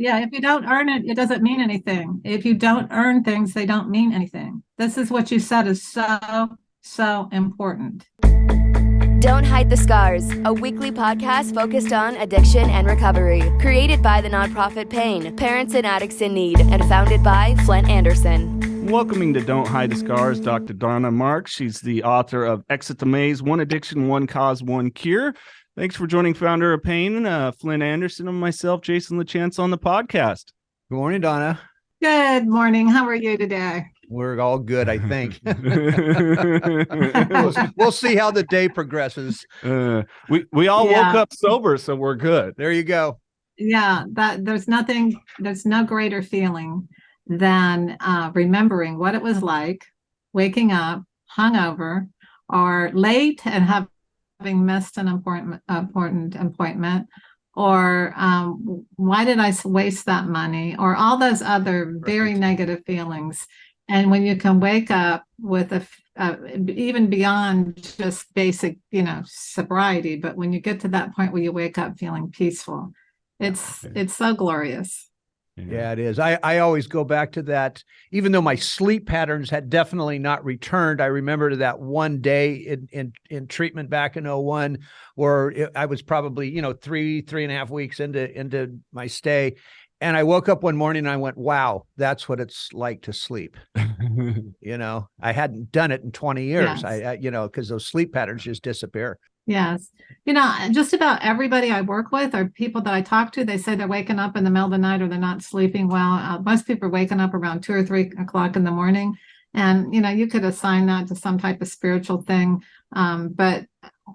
if you don't earn it, it doesn't mean anything. If you don't earn things, they don't mean anything. This is what you said is so important. Don't Hide the Scars, a weekly podcast focused on addiction and recovery. Created by the nonprofit PAIN, Parents and Addicts in Need, and founded by Flint Anderson. Welcoming to Don't Hide the Scars, Dr. Donna Marks. She's the author of Exit the Maze, One Addiction, One Cause, One Cure. Thanks for joining founder of PAIN, Flint Anderson, and myself, Jason LaChance, on the podcast. Good morning, Donna. Good morning. How are you today? We're all good, I think. We'll see how the day progresses. We all woke up sober, so we're good. There you go. Yeah, there's no greater feeling than remembering what it was like waking up hungover or late and having missed an important appointment, or why did I waste that money, or all those other very negative feelings. And when you can wake up with even beyond just basic, sobriety, but when you get to that point where you wake up feeling peaceful, it's so glorious. Yeah, it is. I always go back to that. Even though my sleep patterns had definitely not returned, I remember that one day in treatment back in '01, where I was probably, 3.5 weeks into my stay. And I woke up one morning and I went, wow, that's what it's like to sleep. I hadn't done it in 20 years. Yes. Because those sleep patterns just disappear. Yes. Just about everybody I work with or people that I talk to, they say they're waking up in the middle of the night or they're not sleeping well. Most people are waking up around 2 or 3 o'clock in the morning. And, you could assign that to some type of spiritual thing. But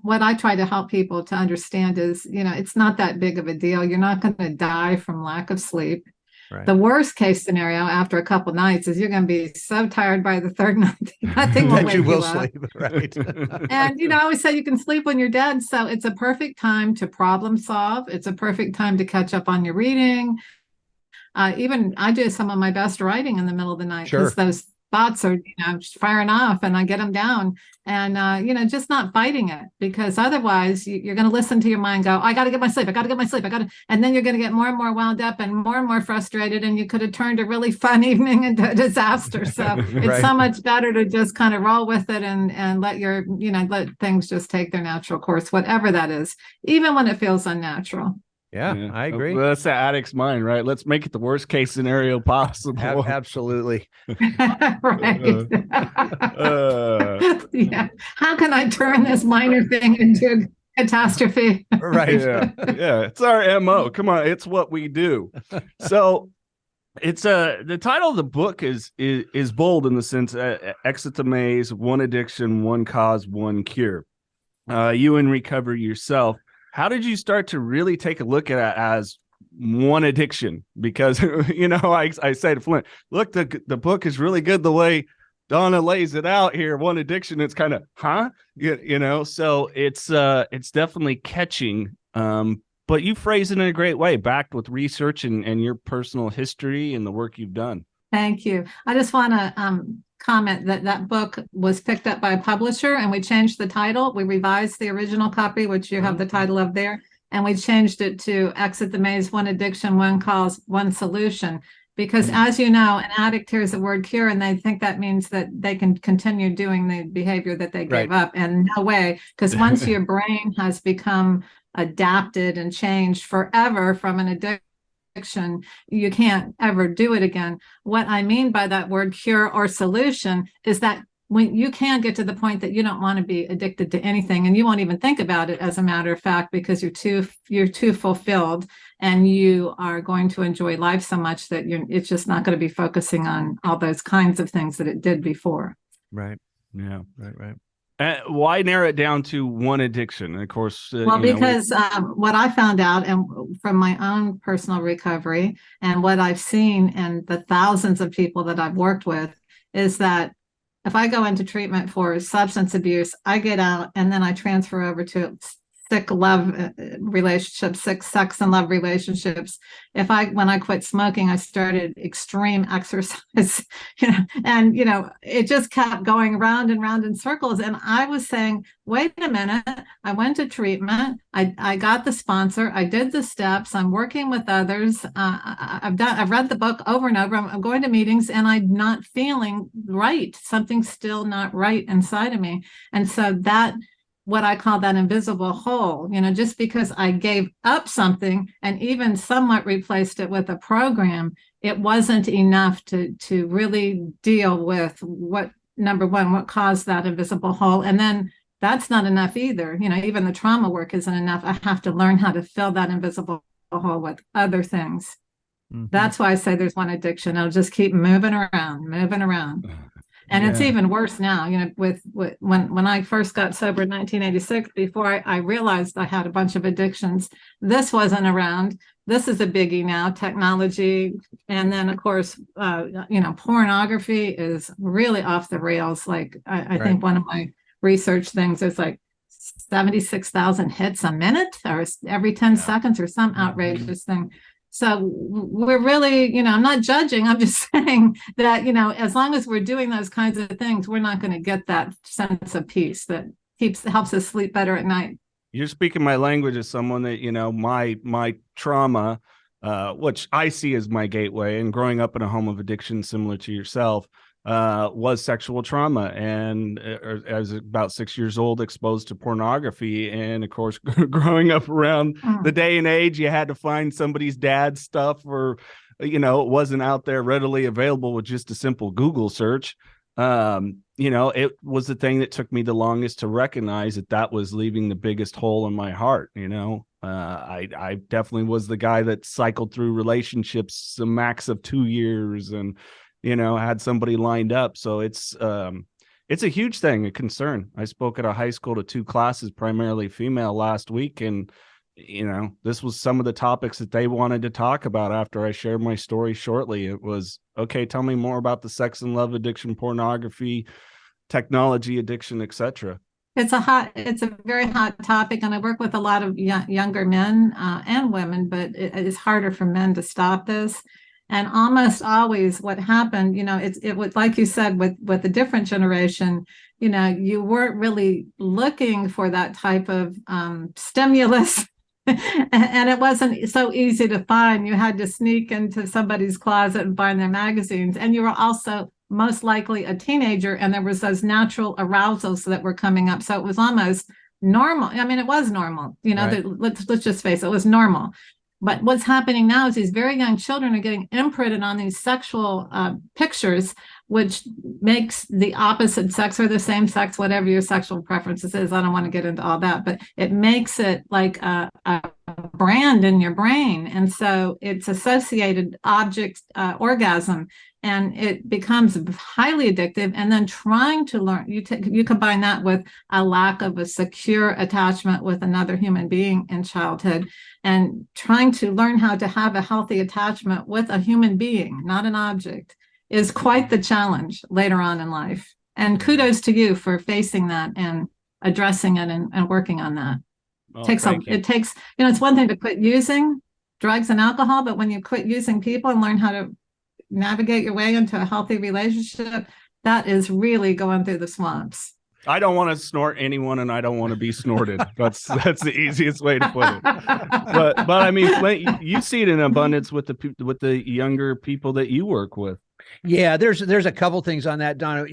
what I try to help people to understand is, it's not that big of a deal. You're not going to die from lack of sleep. Right. The worst case scenario after a couple nights is you're going to be so tired by the third night, nothing will wake you up. Sleep, right? And, I always say you can sleep when you're dead. So it's a perfect time to problem solve. It's a perfect time to catch up on your reading. Even I do some of my best writing in the middle of the night because those thoughts are, firing off, and I get them down, and, just not fighting it, because otherwise you're going to listen to your mind go, I got to get my sleep. And then you're going to get more and more wound up and more frustrated. And you could have turned a really fun evening into a disaster. So it's so much better to just kind of roll with it and let let things just take their natural course, whatever that is, even when it feels unnatural. Yeah, I agree. Well, that's the addict's mind, right? Let's make it the worst case scenario possible. Absolutely. Right. Yeah. How can I turn this minor thing into a catastrophe? Right. Yeah. It's our MO. Come on. It's what we do. So it's the title of the book is bold in the sense, Exit the Maze, One Addiction, One Cause, One Cure. You in recovery yourself. How did you start to really take a look at it as one addiction? Because, I say to Flint, look, the book is really good the way Donna lays it out here. One addiction, it's kind of, so it's definitely catching. But you phrase it in a great way, backed with research and your personal history and the work you've done. Thank you. I just want to comment that book was picked up by a publisher, and we changed the title. We revised the original copy, which you have the title of there, and we changed it to Exit the Maze, One Addiction, One Cause, One Solution. Because as you know, an addict hears the word cure and they think that means that they can continue doing the behavior that they gave up. And no way, because once your brain has become adapted and changed forever from an addiction, you can't ever do it again. What I mean by that word cure or solution is that when you can get to the point that you don't want to be addicted to anything, and you won't even think about it, as a matter of fact, because you're too fulfilled, and you are going to enjoy life so much that it's just not going to be focusing on all those kinds of things that it did before. Right. Yeah. Right. Why narrow it down to one addiction? And of course, because what I found out, and from my own personal recovery and what I've seen and the thousands of people that I've worked with, is that if I go into treatment for substance abuse, I get out and then I transfer over to sick love relationships, sick sex and love relationships. When I quit smoking, I started extreme exercise, and it just kept going round and round in circles. And I was saying, wait a minute, I went to treatment. I got the sponsor. I did the steps. I'm working with others. I've read the book over and over. I'm going to meetings and I'm not feeling right. Something's still not right inside of me. And so what I call that invisible hole, just because I gave up something and even somewhat replaced it with a program, it wasn't enough to really deal with number one, what caused that invisible hole. And then that's not enough either. Even the trauma work isn't enough. I have to learn how to fill that invisible hole with other things. Mm-hmm. That's why I say there's one addiction. I'll just keep moving around. And it's even worse now, with when I first got sober in 1986, before I realized I had a bunch of addictions, this wasn't around. This is a biggie now, technology. And then, of course, pornography is really off the rails. Like, I think one of my research things is like 76,000 hits a minute or every 10 seconds or some outrageous thing. So we're really, I'm not judging. I'm just saying that, as long as we're doing those kinds of things, we're not going to get that sense of peace that helps us sleep better at night. You're speaking my language as someone that, my trauma, which I see as my gateway, and growing up in a home of addiction similar to yourself, was sexual trauma. And I was about 6 years old, exposed to pornography. And of course, growing up around the day and age, you had to find somebody's dad's stuff, or, it wasn't out there readily available with just a simple Google search. It was the thing that took me the longest to recognize that was leaving the biggest hole in my heart. I definitely was the guy that cycled through relationships a max of 2 years and had somebody lined up. So it's a huge thing, a concern. I spoke at a high school to 2 classes, primarily female, last week. And, this was some of the topics that they wanted to talk about after I shared my story shortly. It was, okay, tell me more about the sex and love addiction, pornography, technology addiction, etc. It's a very hot topic. And I work with a lot of younger men and women, but it's harder for men to stop this. And almost always what happened, it was like you said, with a different generation, you weren't really looking for that type of stimulus. And it wasn't so easy to find. You had to sneak into somebody's closet and find their magazines. And you were also most likely a teenager, and there was those natural arousals that were coming up. So it was almost normal. I mean, it was normal, right. Let's just face it, it was normal. But what's happening now is these very young children are getting imprinted on these sexual pictures, which makes the opposite sex or the same sex, whatever your sexual preferences is. I don't want to get into all that, but it makes it like a brand in your brain. And so it's associated object orgasm, and it becomes highly addictive. And then trying to learn, you combine that with a lack of a secure attachment with another human being in childhood, and trying to learn how to have a healthy attachment with a human being, not an object, is quite the challenge later on in life. And kudos to you for facing that and addressing it and working on that. It takes, it's one thing to quit using drugs and alcohol, but when you quit using people and learn how to navigate your way into a healthy relationship, that is really going through the swamps. I don't want to snort anyone, and I don't want to be snorted. That's the easiest way to put it. But I mean, you see it in abundance with the younger people that you work with. Yeah, there's a couple things on that, Donna.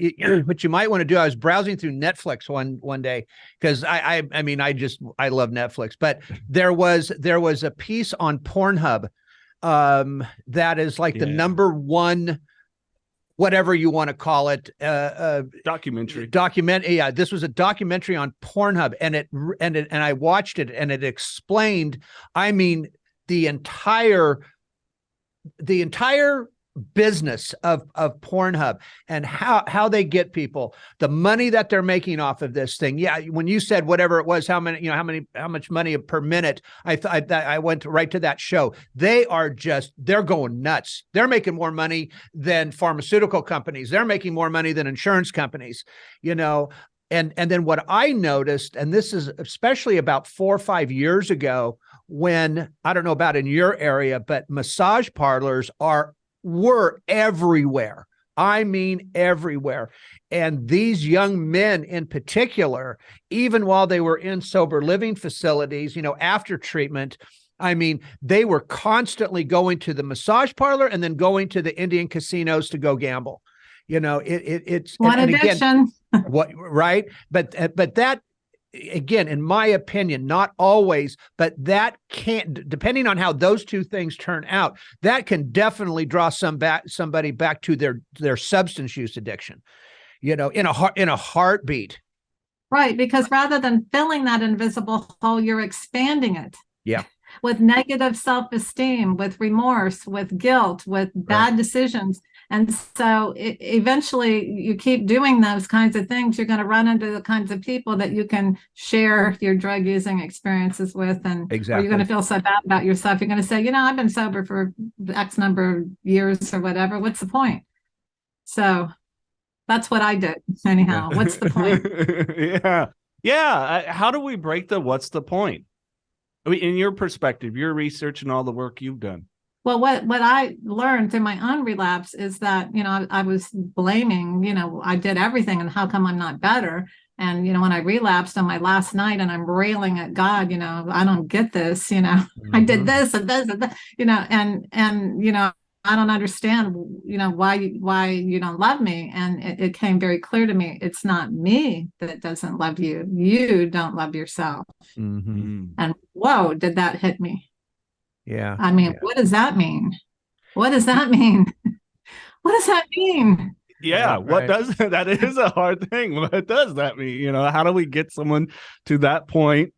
What you might want to do. I was browsing through Netflix one day because I love Netflix, but there was a piece on Pornhub that is like the number one, whatever you want to call it, documentary. Yeah, this was a documentary on Pornhub, and I watched it, and it explained, I mean, the entire business of Pornhub and how they get people, the money that they're making off of this thing. Yeah, when you said whatever it was, how much money per minute, I went right to that show. They're going nuts. They're making more money than pharmaceutical companies. They're making more money than insurance companies, And then what I noticed, and this is especially about 4 or 5 years ago, when, I don't know about in your area, but massage parlors were everywhere. I mean, everywhere. And these young men in particular, even while they were in sober living facilities, after treatment, I mean, they were constantly going to the massage parlor and then going to the Indian casinos to go gamble. It's One and addiction. Again, right? But that, again, in my opinion, not always, but that can't, depending on how those two things turn out, that can definitely draw somebody back to their substance use addiction, in a heartbeat. Right, because rather than filling that invisible hole, you're expanding it. Yeah. With negative self-esteem, with remorse, with guilt, with bad decisions. And so eventually you keep doing those kinds of things, you're going to run into the kinds of people that you can share your drug using experiences with. And Exactly. Or you're going to feel so bad about yourself. You're going to say, I've been sober for X number of years or whatever. What's the point? So that's what I did. Anyhow, what's the point? Yeah. Yeah. How do we break what's the point? I mean, in your perspective, your research and all the work you've done. Well, what I learned through my own relapse is that, I was blaming, I did everything and how come I'm not better? And, when I relapsed on my last night and I'm railing at God, I don't get this, I did this and this and that, and I don't understand, why you don't love me. And it came very clear to me, it's not me that doesn't love you. You don't love yourself. Mm-hmm. And whoa, did that hit me? Yeah. I mean, what does that mean? What does that mean? What does that mean? Yeah. What does that is a hard thing. What does that mean? How do we get someone to that point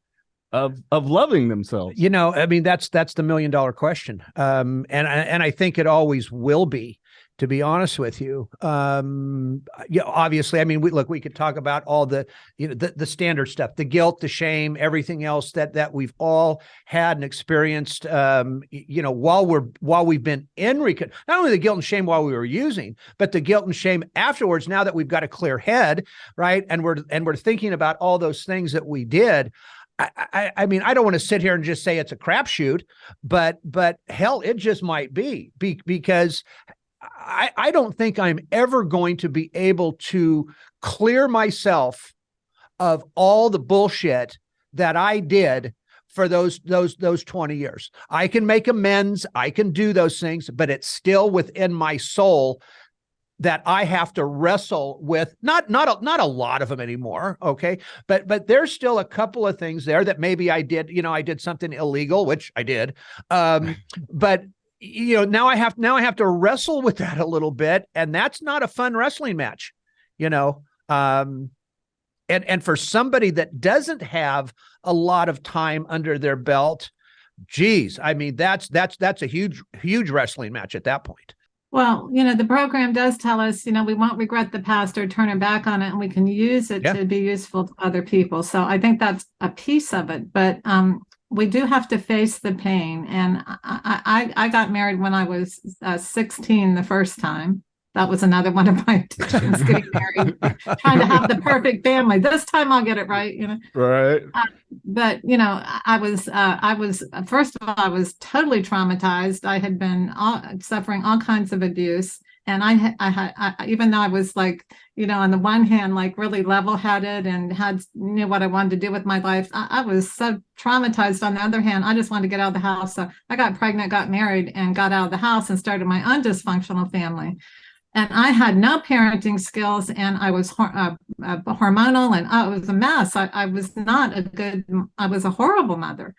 of loving themselves? I mean, that's the $1 million question. And I think it always will be, to be honest with you. Obviously, I mean, we could talk about all the, the standard stuff, the guilt, the shame, everything else that we've all had and experienced, while we've been in not only the guilt and shame while we were using, but the guilt and shame afterwards, now that we've got a clear head, right? And we're thinking about all those things that we did. I mean, I don't want to sit here and just say it's a crapshoot, but hell, it just might be because I don't think I'm ever going to be able to clear myself of all the bullshit that I did for those 20 years. I can make amends. I can do those things, but it's still within my soul that I have to wrestle with, not a lot of them anymore. Okay. But there's still a couple of things there that maybe I did, I did something illegal, which I did. But now I have to wrestle with that a little bit. And that's not a fun wrestling match, and for somebody that doesn't have a lot of time under their belt, geez, I mean, that's a huge wrestling match at that point. Well, the program does tell us, we won't regret the past or turn our back on it, and we can use it to be useful to other people. So I think that's a piece of it. But we do have to face the pain. And I got married when I was 16 the first time. That was another one of my addictions, getting married, trying to have the perfect family. This time I'll get it right, Right. But I was first of all, I was totally traumatized. I had been suffering all kinds of abuse, and I even though I was like, on the one hand, like really level-headed and knew what I wanted to do with my life, I was so traumatized. On the other hand, I just wanted to get out of the house. So I got pregnant, got married, and got out of the house and started my own dysfunctional family. And I had no parenting skills, and I was hormonal, and it was a mess. I was I was a horrible mother.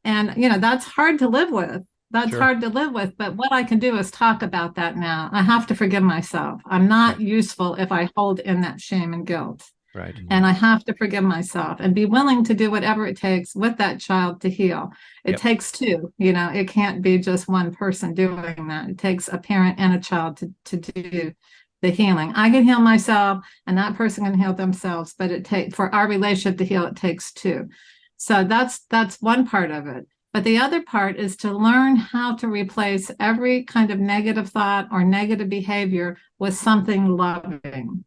And, that's hard to live with. That's hard to live with. But what I can do is talk about that now. I have to forgive myself. I'm not useful if I hold in that shame and guilt. Right. And I have to forgive myself and be willing to do whatever it takes with that child to heal. It takes two, it can't be just one person doing that. It takes a parent and a child to do the healing. I can heal myself and that person can heal themselves, but for our relationship to heal, it takes two. So that's one part of it. But the other part is to learn how to replace every kind of negative thought or negative behavior with something loving.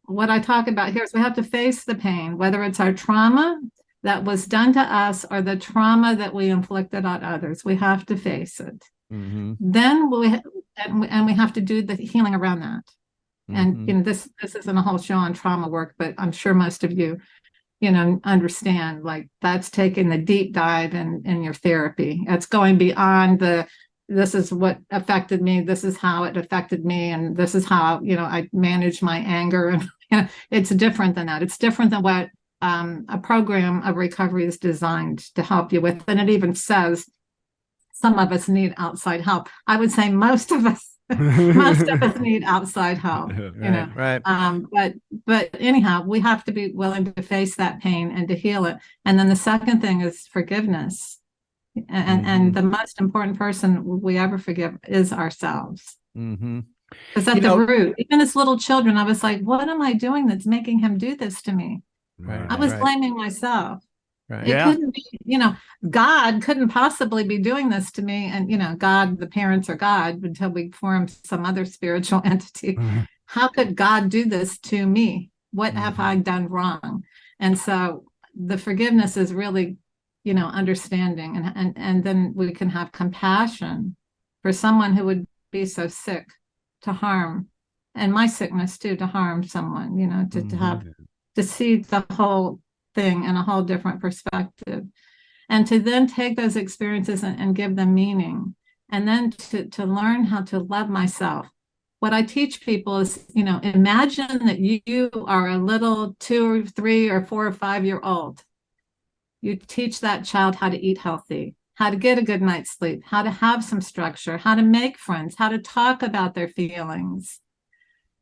what I talk about here is we have to face the pain, whether it's our trauma that was done to us or the trauma that we inflicted on others. We have to face it. Then we have to do the healing around that. And this isn't a whole show on trauma work, but I'm sure most of you understand, like, that's taking the deep dive in your therapy. It's going beyond this is what affected me, this is how it affected me, and this is how I manage my anger. And it's different than that. It's different than what a program of recovery is designed to help you with. And it even says some of us need outside help. I would say most of us need outside help. Right. But anyhow, we have to be willing to face that pain and to heal it. And then the second thing is forgiveness. And the most important person we ever forgive is ourselves. Because at the root, even as little children, I was like, what am I doing that's making him do this to me? Right. I was blaming myself. Right. It couldn't be, God couldn't possibly be doing this to me. And, God, the parents are God until we form some other spiritual entity. How could God do this to me? What have I done wrong? And so the forgiveness is really, understanding. And then we can have compassion for someone who would be so sick to harm, and my sickness too, to harm someone, to see the whole thing in a whole different perspective, and to then take those experiences and give them meaning, and then to learn how to love myself. What I teach people is, imagine that you are a little 2 or 3 or 4 or 5-year-old. You teach that child how to eat healthy, how to get a good night's sleep, how to have some structure, how to make friends, how to talk about their feelings.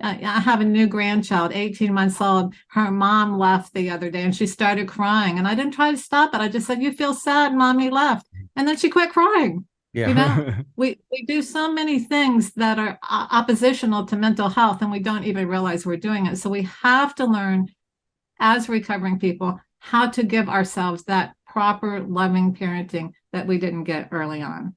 I have a new grandchild, 18 months old. Her mom left the other day and she started crying. And I didn't try to stop it. I just said, you feel sad, mommy left. And then she quit crying. Yeah. We do so many things that are oppositional to mental health, and we don't even realize we're doing it. So we have to learn, as recovering people, how to give ourselves that proper loving parenting that we didn't get early on.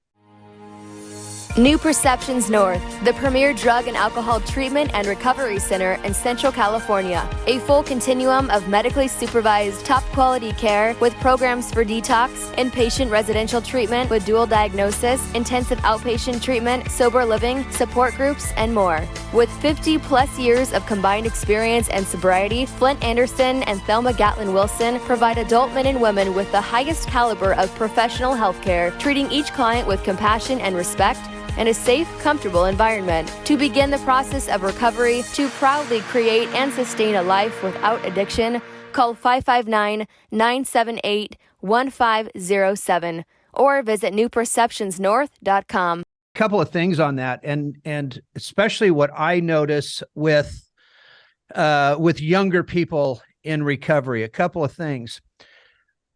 New Perceptions North, the premier drug and alcohol treatment and recovery center in Central California. A full continuum of medically supervised, top-quality care with programs for detox, inpatient residential treatment with dual diagnosis, intensive outpatient treatment, sober living, support groups, and more. With 50-plus years of combined experience and sobriety, Flint Anderson and Thelma Gatlin Wilson provide adult men and women with the highest caliber of professional health care, treating each client with compassion and respect, and a safe, comfortable environment. To begin the process of recovery, to proudly create and sustain a life without addiction, call 559-978-1507 or visit newperceptionsnorth.com. Couple of things on that, and especially what I notice with younger people in recovery. A couple of things.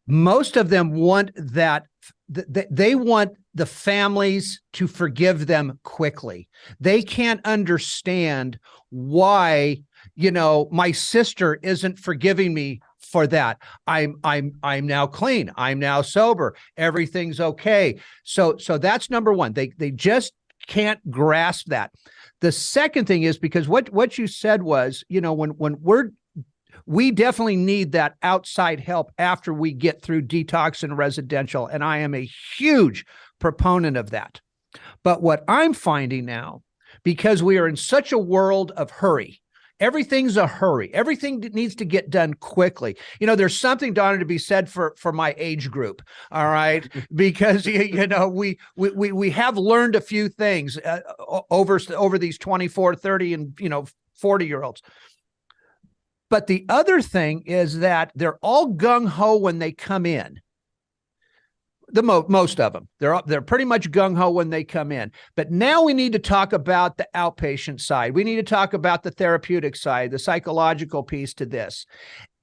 Most of them want that. They want the families to forgive them quickly. They can't understand why, my sister isn't forgiving me for that. I'm now clean. I'm now sober. Everything's okay. So that's number one. They just can't grasp that. The second thing is, because what you said was, when we definitely need that outside help after we get through detox and residential. And I am a huge proponent of that. But what I'm finding now, because we are in such a world of hurry, everything's a hurry. Everything needs to get done quickly. There's something, Donna, to be said for my age group. All right. Because, we have learned a few things over these 24, 30 and, 40-year-olds. But the other thing is that they're all gung-ho when they come in. Most of them, they're pretty much gung-ho when they come in. But now we need to talk about the outpatient side. We need to talk about the therapeutic side, the psychological piece to this.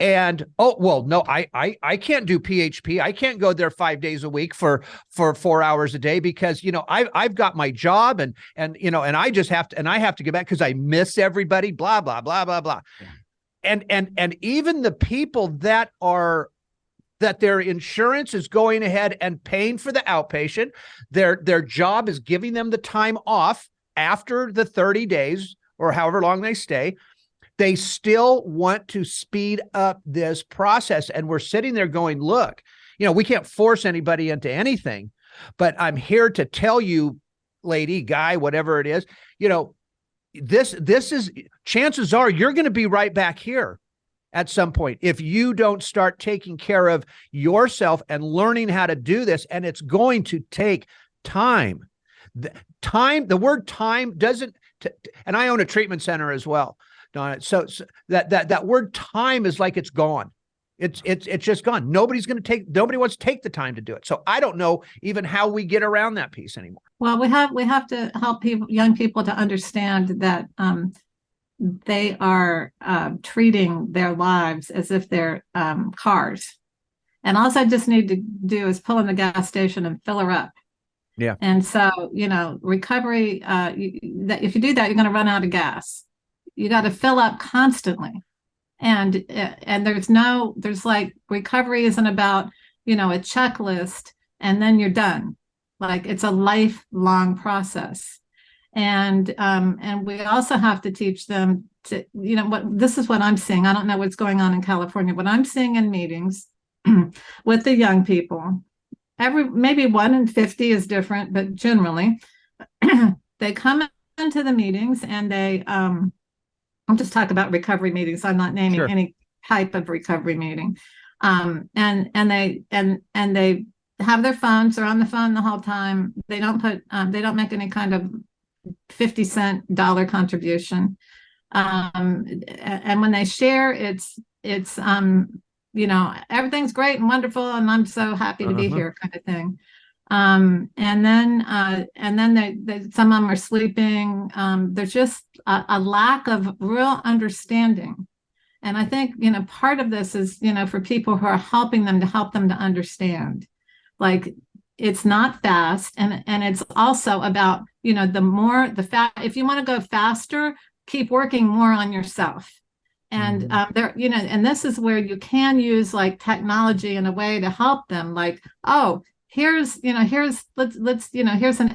And no, I can't do PHP. I can't go there 5 days a week for 4 hours a day because I've got my job and I just have to, and I have to get back because I miss everybody. Blah blah blah blah blah. Yeah. And even the people that their insurance is going ahead and paying for the outpatient, their job is giving them the time off after the 30 days or however long they stay. They still want to speed up this process. And we're sitting there going, look, we can't force anybody into anything, but I'm here to tell you, lady, guy, whatever it is, this is, chances are you're going to be right back here at some point if you don't start taking care of yourself and learning how to do this. And it's going to take time. The word time doesn't, and I own a treatment center as well, Donna. So that word time is like it's gone. It's just gone. Nobody wants to take the time to do it. So I don't know even how we get around that piece anymore. Well, we have to help young people to understand that they are treating their lives as if they're cars. And all I just need to do is pull in the gas station and fill her up. Yeah. And so, recovery, if you do that, you're going to run out of gas. You got to fill up constantly. And there's like, recovery isn't about, a checklist and then you're done. Like, it's a lifelong process. And we also have to teach them to, this is what I'm seeing. I don't know what's going on in California. What I'm seeing in meetings with the young people, maybe 1 in 50 is different, but generally they come into the meetings and they, I'll just talk about recovery meetings. I'm not naming any type of recovery meeting. And they have their phones. They're on the phone the whole time. They don't make any kind of 50-cent dollar contribution. And when they share, it's everything's great and wonderful, and I'm so happy to be here, kind of thing. And then some of them are sleeping. There's just a lack of real understanding. And I think, part of this is, for people who are helping them to understand, like, it's not fast. And it's also about, if you want to go faster, keep working more on yourself. And and this is where you can use like technology in a way to help them, like, oh, here's an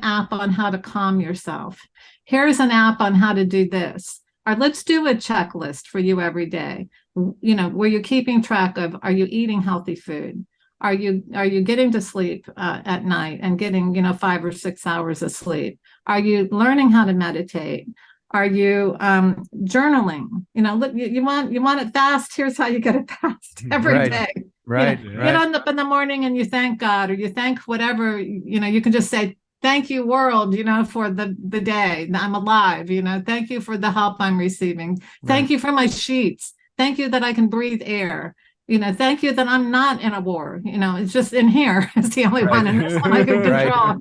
app on how to calm yourself. Here's an app on how to do this. Or let's do a checklist for you every day. Where you're keeping track of, are you eating healthy food? Are you getting to sleep at night and getting, 5 or 6 hours of sleep? Are you learning how to meditate? Are you journaling? Look, you want it fast. Here's how you get it fast every day. Right. Get up in the morning and you thank God, or you thank whatever, you can just say, thank you, world, for the day I'm alive, thank you for the help I'm receiving. Thank you for my sheets. Thank you that I can breathe air. Thank you that I'm not in a war. It's just in here. It's the only one, and this one I can control.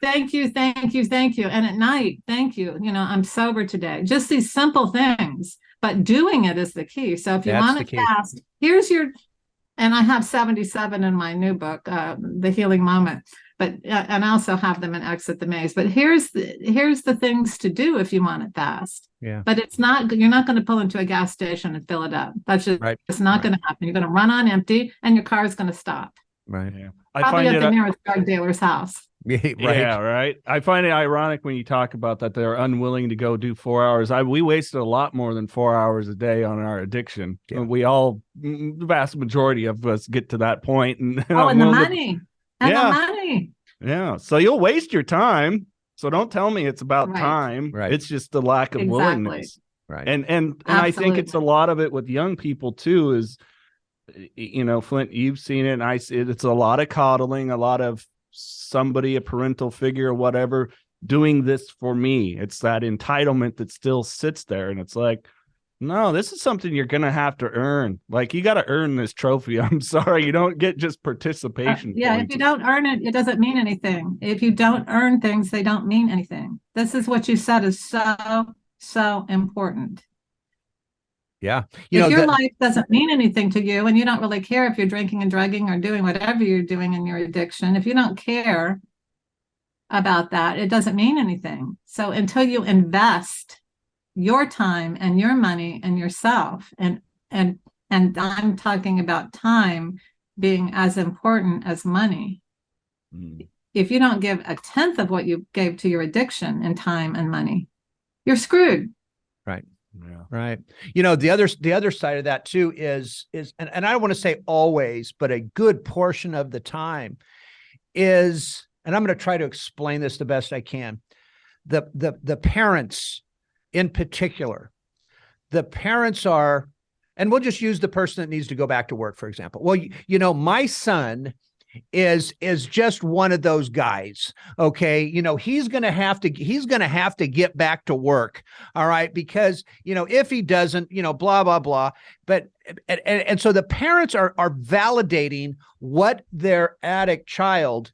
Thank you. And at night, thank you. I'm sober today. Just these simple things, but doing it is the key. So if you want it fast, and I have 77 in my new book, The Healing Moment. But and I also have them in Exit the Maze. But here's the things to do if you want it fast. Yeah. But you're not going to pull into a gas station and fill it up. That's just It's not going to happen. You're going to run on empty, and your car is going to stop. Right. Yeah. Probably at the nearest drug dealer's house. Yeah, right. I find it ironic when you talk about that they're unwilling to go do 4 hours. We wasted a lot more than 4 hours a day on our addiction. Yeah. We all, the vast majority of us, get to that point. And the money. And the money. Yeah. So you'll waste your time. So don't tell me it's about time. Right. It's just the lack of willingness. Right. And I think it's a lot of it with young people too, is, Flint, you've seen it, and I see it. It's a lot of coddling, a lot of somebody, a parental figure or whatever, doing this for me. It's that entitlement that still sits there. And it's like, no, this is something you're going to have to earn. Like, you got to earn this trophy. I'm sorry. You don't get just participation. If you don't earn it, it doesn't mean anything. If you don't earn things, they don't mean anything. This is what you said is so important. Yeah. If your life doesn't mean anything to you, and you don't really care if you're drinking and drugging or doing whatever you're doing in your addiction, if you don't care about that, it doesn't mean anything. So until you invest your time and your money and yourself, and I'm talking about time being as important as money. If you don't give 1/10 of what you gave to your addiction in time and money, you're screwed. Right. Yeah. Right. You know, the other side of that too is, and I don't want to say always, but a good portion of the time is, and I'm going to try to explain this the best I can. The parents in particular, the parents are, and we'll just use the person that needs to go back to work, for example. Well, you know, my son is just one of those guys. Okay. You know, he's going to have to get back to work. All right. Because, you know, if he doesn't, you know, blah, blah, blah. But, and so the parents are validating what their addict child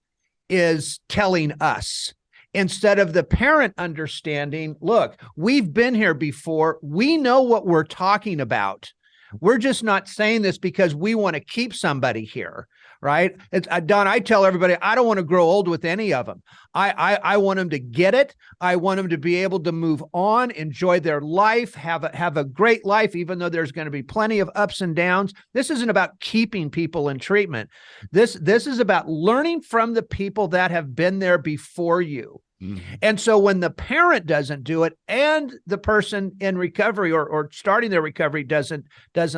is telling us, instead of the parent understanding, look, we've been here before. We know what we're talking about. We're just not saying this because we want to keep somebody here, right? It's Don. I tell everybody, I don't want to grow old with any of them. I want them to get it. I want them to be able to move on, enjoy their life, have a great life, even though there's going to be plenty of ups and downs. This isn't about keeping people in treatment. This is about learning from the people that have been there before you. Mm-hmm. And so when the parent doesn't do it and the person in recovery or starting their recovery doesn't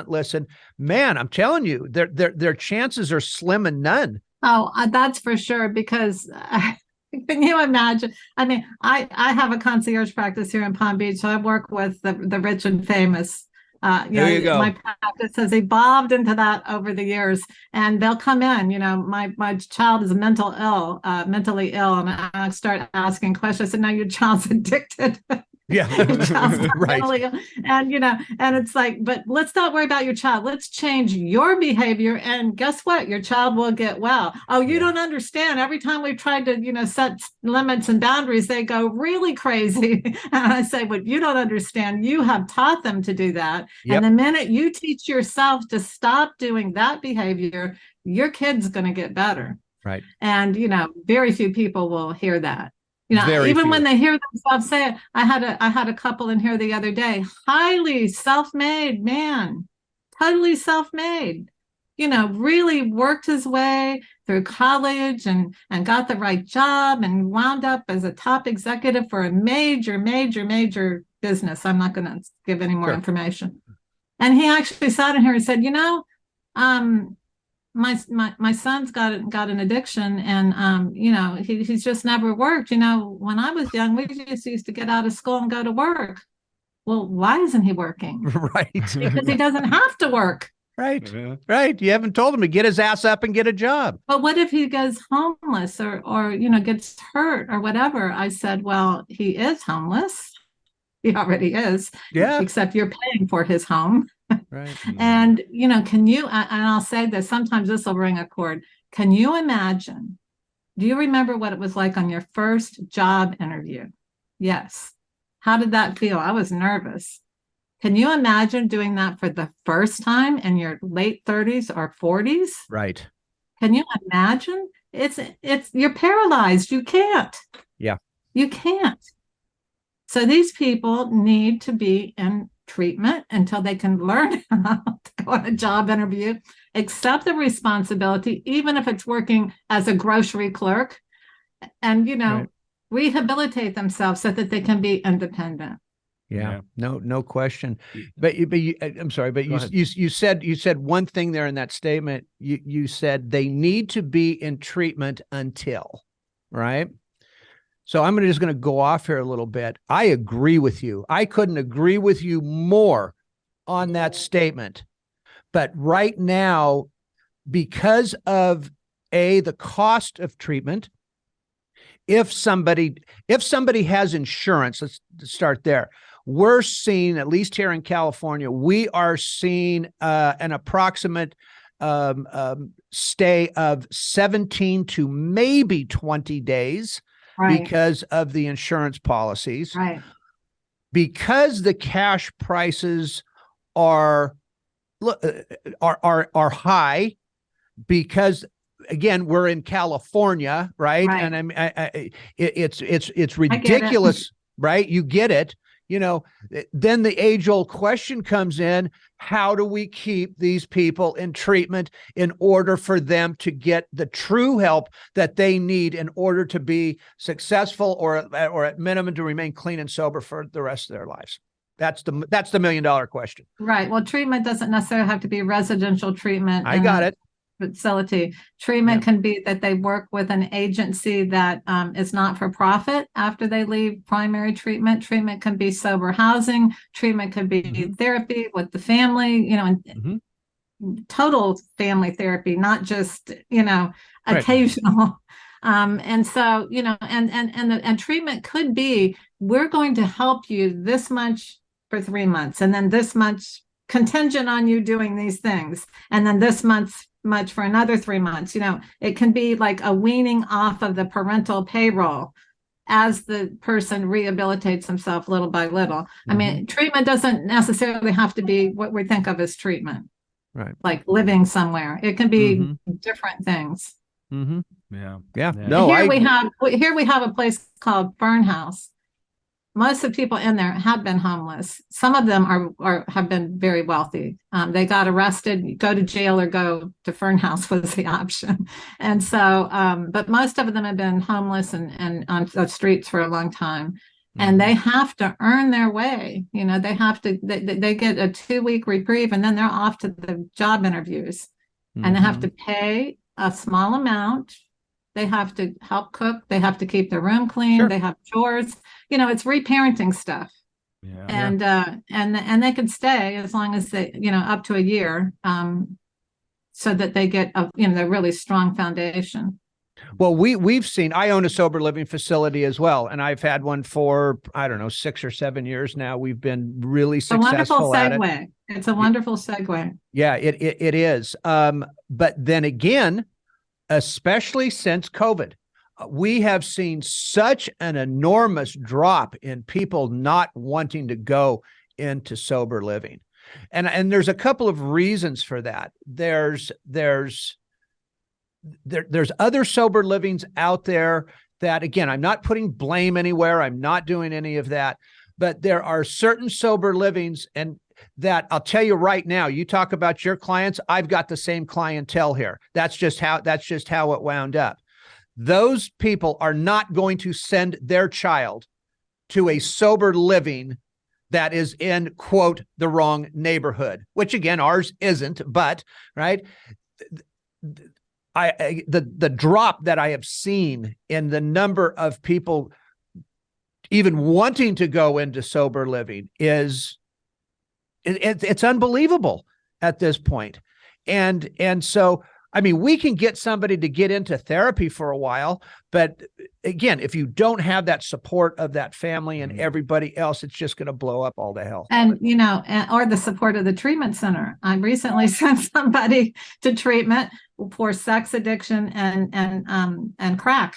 listen, man, I'm telling you, their chances are slim and none. Oh, that's for sure. Because can you imagine? I mean, I have a concierge practice here in Palm Beach. So I work with the rich and famous. There you go. My practice has evolved into that over the years, and they'll come in. You know, my child is mentally ill, and I start asking questions. I said, "No, your child's addicted." Yeah, right. And, you know, and it's like, but let's not worry about your child. Let's change your behavior. And guess what? Your child will get well. Oh, you don't understand. Every time we've tried to, you know, set limits and boundaries, they go really crazy. And I say, but you don't understand. You have taught them to do that. Yep. And the minute you teach yourself to stop doing that behavior, your kid's going to get better. Right. And, you know, very few people will hear that. You know, Very even few. When they hear themselves say it, I had a couple in here the other day, highly self-made man, totally self-made, you know, really worked his way through college and got the right job and wound up as a top executive for a major business. I'm not going to give any more information. And he actually sat in here and said, you know, my son's got an addiction, and you know, he's just never worked. You know, when I was young, we just used to get out of school and go to work. Well, why isn't he working? Right. Because he doesn't have to work. Right. Yeah. Right. You haven't told him to get his ass up and get a job. But what if he goes homeless or you know, gets hurt or whatever? I said, well, he is homeless. He already is. Yeah. Except you're paying for his home. Right. And, you know, can you, and I'll say this, sometimes this will ring a chord. Can you imagine? Do you remember what it was like on your first job interview? Yes. How did that feel? I was nervous. Can you imagine doing that for the first time in your late 30s or 40s? Right. Can you imagine? You're paralyzed. You can't. Yeah. You can't. So these people need to be in treatment until they can learn how to go on a job interview, accept the responsibility, even if it's working as a grocery clerk, and, you know, rehabilitate themselves so that they can be independent. Yeah. No question. But I'm sorry, but you said one thing there in that statement. You said they need to be in treatment until, right? So I'm just going to go off here a little bit. I agree with you. I couldn't agree with you more on that statement. But right now, because of the cost of treatment, if somebody has insurance, let's start there. We're seeing, at least here in California, we are seeing an approximate stay of 17 to maybe 20 days. Right. Because of the insurance policies, right? Because the cash prices are high, because again, we're in California, right? And I mean, it's ridiculous, right? You get it. You know, then the age-old question comes in: how do we keep these people in treatment in order for them to get the true help that they need in order to be successful, or at minimum to remain clean and sober for the rest of their lives? That's the $1 million question. Right. Well, treatment doesn't necessarily have to be residential treatment. I got it. Facility. Treatment can be that they work with an agency that is not for profit after they leave primary treatment. Treatment can be sober housing. Treatment could be therapy with the family, and total family therapy, not just, occasional. And so, and treatment could be, we're going to help you this much for 3 months, and then this much contingent on you doing these things, and then this much for another 3 months. It can be like a weaning off of the parental payroll as the person rehabilitates himself little by little. I mean, treatment doesn't necessarily have to be what we think of as treatment, right? Like living somewhere. It can be different things. Yeah. No, here we have a place called Fern House. Most of the people in there have been homeless. Some of them have been very wealthy. They got arrested, go to jail or go to Fern House was the option. And so, but most of them have been homeless and on the streets for a long time. And they have to earn their way. They have to, they get a 2-week reprieve, and then they're off to the job interviews. And they have to pay a small amount. They have to help cook. They have to keep their room clean. They have chores. It's reparenting stuff. And they can stay as long as they, up to a year, so that they get a really strong foundation. Well, we've seen, I own a sober living facility as well, and I've had one for, I don't know, 6 or 7 years now. We've been really successful at it. It's a wonderful segue. Yeah, it is. But then again, especially since COVID, we have seen such an enormous drop in people not wanting to go into sober living. And there's a couple of reasons for that. There's other sober livings out there that, again, I'm not putting blame anywhere. I'm not doing any of that. But there are certain sober livings, and that I'll tell you right now, you talk about your clients, I've got the same clientele here. That's just how it wound up. Those people are not going to send their child to a sober living that is in, quote, the wrong neighborhood, which again, ours isn't, but right. The drop that I have seen in the number of people even wanting to go into sober living is it's unbelievable at this point. And so, I mean, we can get somebody to get into therapy for a while, but again, if you don't have that support of that family and everybody else, it's just going to blow up all to hell. And, or the support of the treatment center. I recently sent somebody to treatment for sex addiction and crack,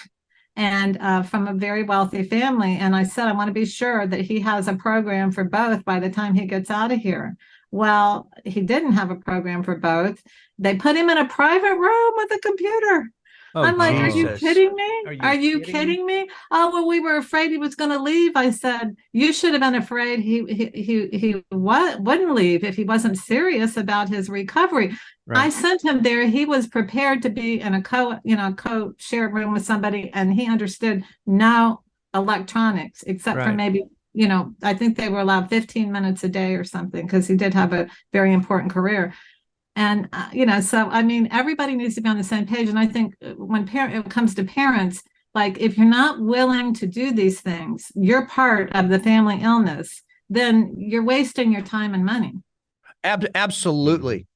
and from a very wealthy family. And I said, I want to be sure that he has a program for both by the time he gets out of here. Well, he didn't have a program for both. They put him in a private room with a computer. Oh, I'm like, Jesus. Are you kidding me? Are you kidding me? Oh, well, we were afraid he was going to leave. I said, you should have been afraid he wouldn't leave if he wasn't serious about his recovery. Right. I sent him there. He was prepared to be in a co-shared room with somebody, and he understood no electronics except for maybe, I think they were allowed 15 minutes a day or something, because he did have a very important career. And, so, I mean, everybody needs to be on the same page. And I think when it comes to parents, like, if you're not willing to do these things, you're part of the family illness, then you're wasting your time and money. Absolutely.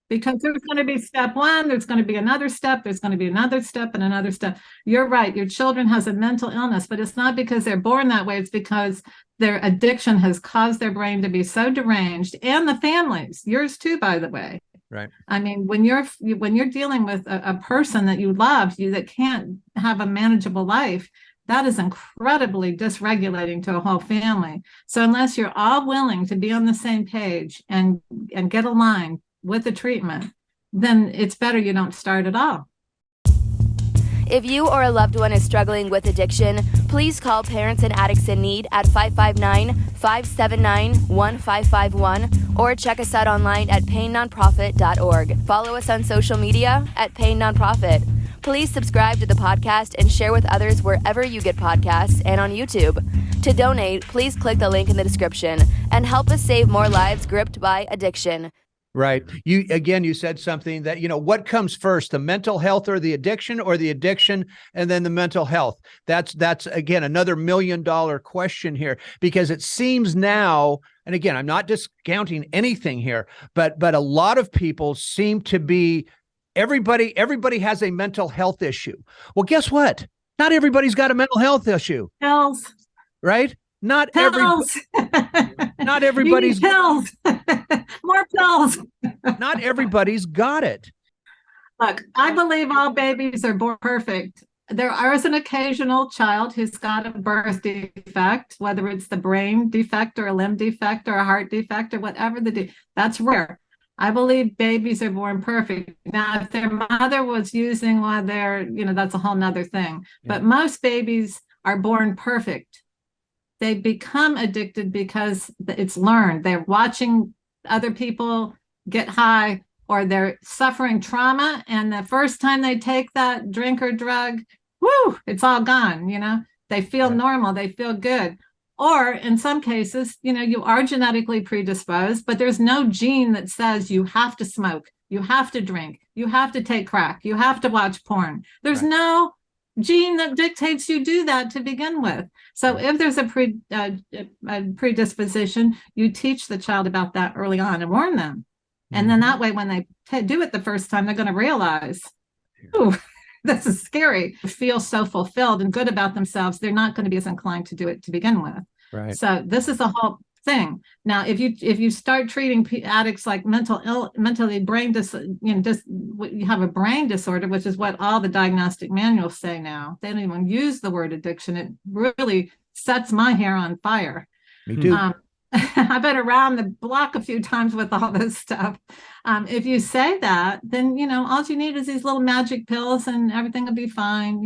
Because there's going to be step one, there's going to be another step, there's going to be another step and another step. You're right. Your children has a mental illness, but it's not because they're born that way. It's because their addiction has caused their brain to be so deranged, and the families, yours too, by the way. Right. I mean, when you're dealing with a person that you love, that can't have a manageable life, that is incredibly dysregulating to a whole family. So unless you're all willing to be on the same page and get aligned with the treatment, then it's better you don't start at all. If you or a loved one is struggling with addiction, please call Parents and Addicts in Need at 559-579-1551 or check us out online at painnonprofit.org. Follow us on social media at Pain Nonprofit. Please subscribe to the podcast and share with others wherever you get podcasts and on YouTube. To donate, please click the link in the description and help us save more lives gripped by addiction. Right. You said something that, what comes first, the mental health or the addiction and then the mental health? That's again, another $1 million question here, because it seems now, and again, I'm not discounting anything here, but a lot of people seem to be, everybody has a mental health issue. Well, guess what? Not everybody's got a mental health issue. Pills. Right? Not Pills. everybody's pills. More pills. Not everybody's got it. Look, I believe all babies are born perfect. There is an occasional child who's got a birth defect, whether it's the brain defect or a limb defect or a heart defect or whatever that's rare. I believe babies are born perfect. Now, if their mother was using while they're, that's a whole nother thing. Yeah. But most babies are born perfect. They become addicted because it's learned. They're watching other people get high, or they're suffering trauma. And the first time they take that drink or drug, whoo, it's all gone. They feel normal. They feel good. Or in some cases, you are genetically predisposed, but there's no gene that says you have to smoke, you have to drink, you have to take crack, you have to watch porn. There's no gene that dictates you do that to begin with. So if there's a predisposition, you teach the child about that early on and warn them. And then that way, when they do it the first time, they're going to realize, ooh, this is scary. Feel so fulfilled and good about themselves, they're not going to be as inclined to do it to begin with. Right. So this is the whole thing. Now, if you start treating addicts like mentally brain you have a brain disorder, which is what all the diagnostic manuals say now. They don't even use the word addiction. It really sets my hair on fire. Me too. I've been around the block a few times with all this stuff. If you say that, then, all you need is these little magic pills and everything will be fine,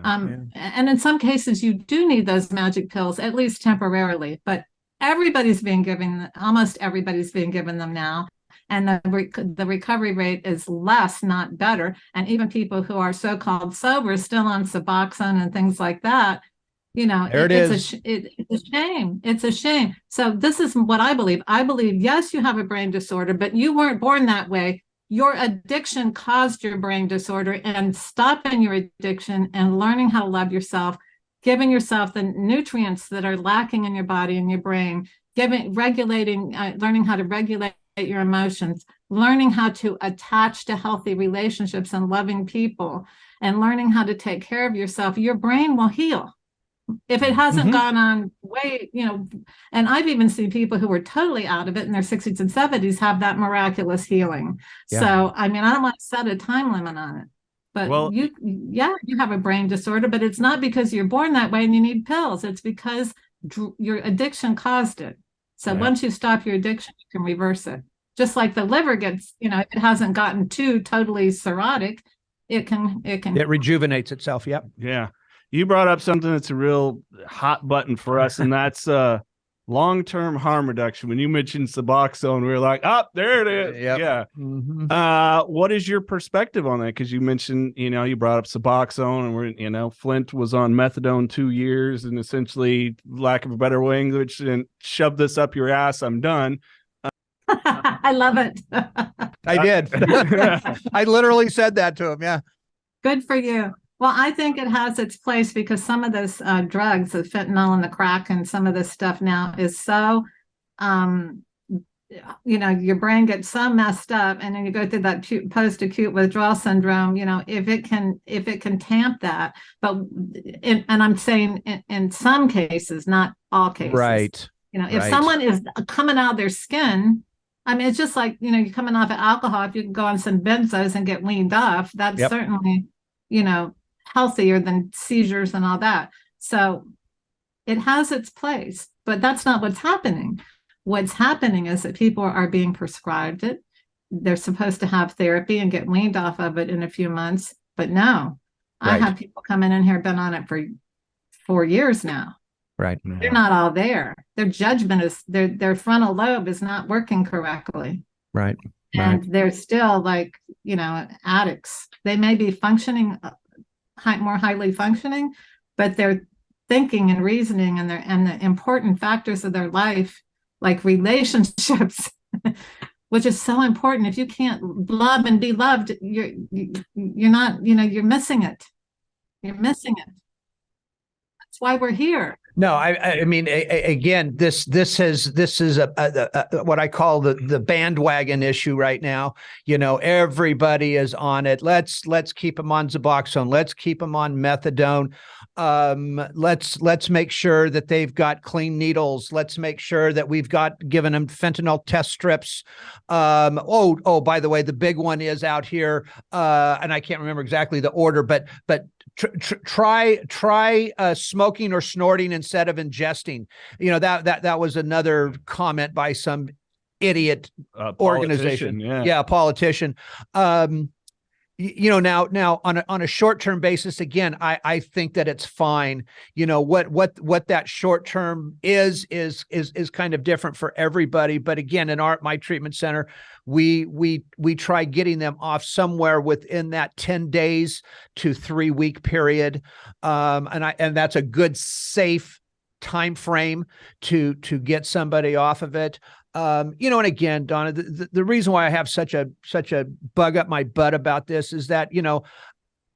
And in some cases, you do need those magic pills, at least temporarily. But almost everybody's being given them now. And the recovery rate is less, not better. And even people who are so-called sober, still on Suboxone and things like that, it's a shame. It's a shame. So this is what I believe. I believe, yes, you have a brain disorder, but you weren't born that way. Your addiction caused your brain disorder, and stopping your addiction and learning how to love yourself, giving yourself the nutrients that are lacking in your body and your brain, learning how to regulate your emotions, learning how to attach to healthy relationships and loving people, and learning how to take care of yourself, your brain will heal. If it hasn't gone on way, and I've even seen people who were totally out of it in their 60s and 70s have that miraculous healing. Yeah. So, I don't want to set a time limit on it. But you have a brain disorder, but it's not because you're born that way and you need pills. It's because your addiction caused it. So once you stop your addiction, you can reverse it. Just like the liver gets, if it hasn't gotten too totally cirrhotic, it rejuvenates itself. Yep. Yeah. You brought up something that's a real hot button for us, and that's long-term harm reduction. When you mentioned Suboxone, we were like, there it is. Yep. Yeah. Mm-hmm. What is your perspective on that? Because you mentioned, you brought up Suboxone, and Flint was on methadone 2 years, and essentially, lack of a better way, English, and shove this up your ass. I'm done. I love it. I did. I literally said that to him. Yeah. Good for you. Well, I think it has its place because some of those drugs, the fentanyl and the crack and some of this stuff now is so, your brain gets so messed up, and then you go through that post-acute withdrawal syndrome, if it can tamp that. But, and I'm saying in some cases, not all cases. Right. If someone is coming out of their skin, it's just like, you're coming off of alcohol. If you can go on some benzos and get weaned off, that's certainly, healthier than seizures and all that. So it has its place, but that's not what's happening. What's happening is that people are being prescribed it. They're supposed to have therapy and get weaned off of it in a few months, but no. Right. I have people coming in here, been on it for 4 years now. Right. They're not all there. Their judgment is their frontal lobe is not working correctly. Right. And they're still addicts. They may be functioning more highly functioning, but they're thinking and reasoning and the important factors of their life, like relationships, which is so important. If you can't love and be loved, you're not, you're missing it. You're missing it. That's why we're here. No, I mean, again, this is a what I call the bandwagon issue right now. Everybody is on it. Let's keep them on Suboxone. Let's keep them on methadone. Let's make sure that they've got clean needles. Let's make sure that we've given them fentanyl test strips. By the way, the big one is out here, and I can't remember exactly the order, but try smoking or snorting instead of ingesting. That was another comment by some idiot organization. Yeah, a politician. Now on a short-term basis, again, I think that it's fine. What that short-term is kind of different for everybody. But again, in my treatment center, we try getting them off somewhere within that 10 days to 3 week period. And that's a good, safe time frame to get somebody off of it. And again, Donna, the reason why I have such a bug up my butt about this is that,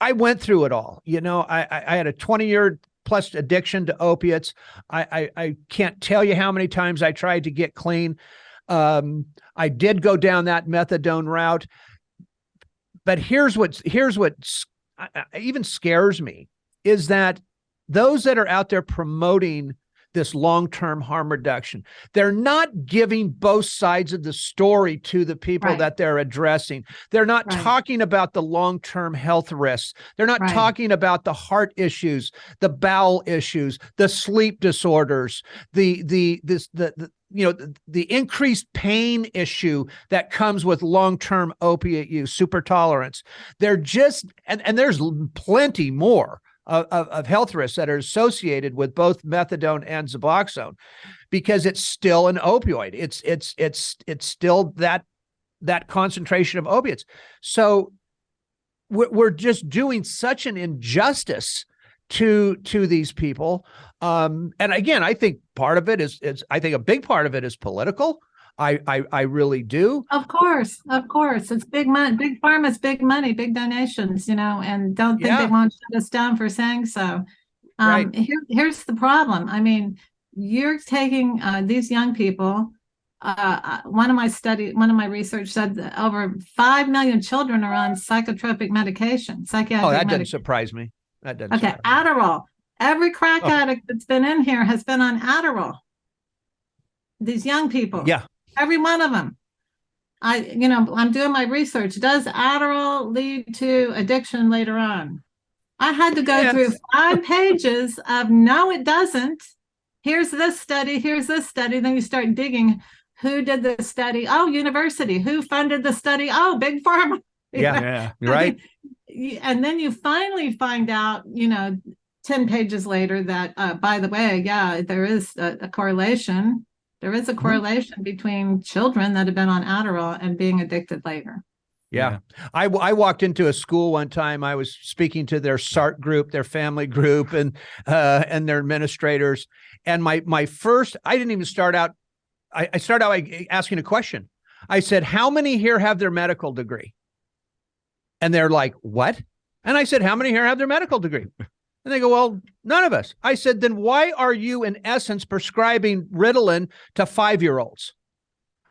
I went through it all. I had a 20-year plus addiction to opiates. I can't tell you how many times I tried to get clean. I did go down that methadone route, but here's what even scares me is that those that are out there promoting this long-term harm reduction, they're not giving both sides of the story to the people that they're addressing. They're not talking about the long-term health risks. They're not talking about the heart issues, the bowel issues, the sleep disorders, the increased pain issue that comes with long-term opiate use, super tolerance. They're just, and there's plenty more of health risks that are associated with both methadone and Suboxone, because it's still an opioid. It's still that concentration of opiates. So we're just doing such an injustice to these people. And again, I think part of it is I think a big part of it is political. I really do. Of course. It's big money, big pharma's big money, big donations, and don't think they won't shut us down for saying so. Here's the problem. I mean, you're taking these young people. One of my research said that over 5 million children are on psychotropic medication. That doesn't surprise me. That doesn't. Okay, Adderall. Every crack addict that's been in here has been on Adderall. These young people. Yeah. Every one of them. I'm doing my research. Does Adderall lead to addiction later on? I had to go through 5 pages of no, it doesn't. Here's this study. Then you start digging. Who did the study? Oh, university. Who funded the study? Oh, big pharma. Yeah. Right. And then you finally find out, 10 pages later that, by the way, there is a correlation. There is a correlation between children that have been on Adderall and being addicted later. Yeah. I walked into a school one time. I was speaking to their SART group, their family group, and their administrators. And my first, I didn't even start out. I started out by asking a question. I said, "How many here have their medical degree?" And they're like, "What?" And I said, "How many here have their medical degree?" And they go, "Well, none of us." I said, "Then why are you, in essence, prescribing Ritalin to 5-year-olds?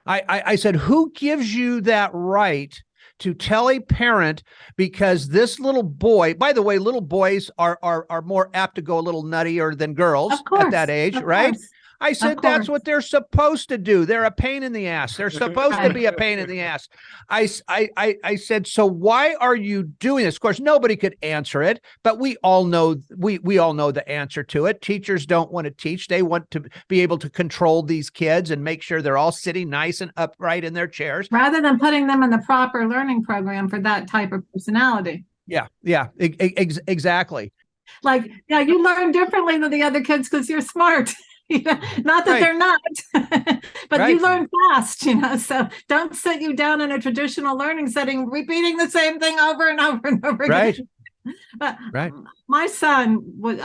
I said, "Who gives you that right to tell a parent, because this little boy," by the way, little boys are more apt to go a little nuttier than girls at that age, right? I said, that's what they're supposed to do. They're a pain in the ass. They're supposed to be a pain in the ass. I said, so why are you doing this? Of course, nobody could answer it, but we all know, we all know the answer to it. Teachers don't want to teach. They want to be able to control these kids and make sure they're all sitting nice and upright in their chairs. Rather than putting them in the proper learning program for that type of personality. Yeah, exactly. Like, you learn differently than the other kids because you're smart. Not that they're not, but you learn fast, so don't sit you down in a traditional learning setting, repeating the same thing over and over and over again. But Right. my son was,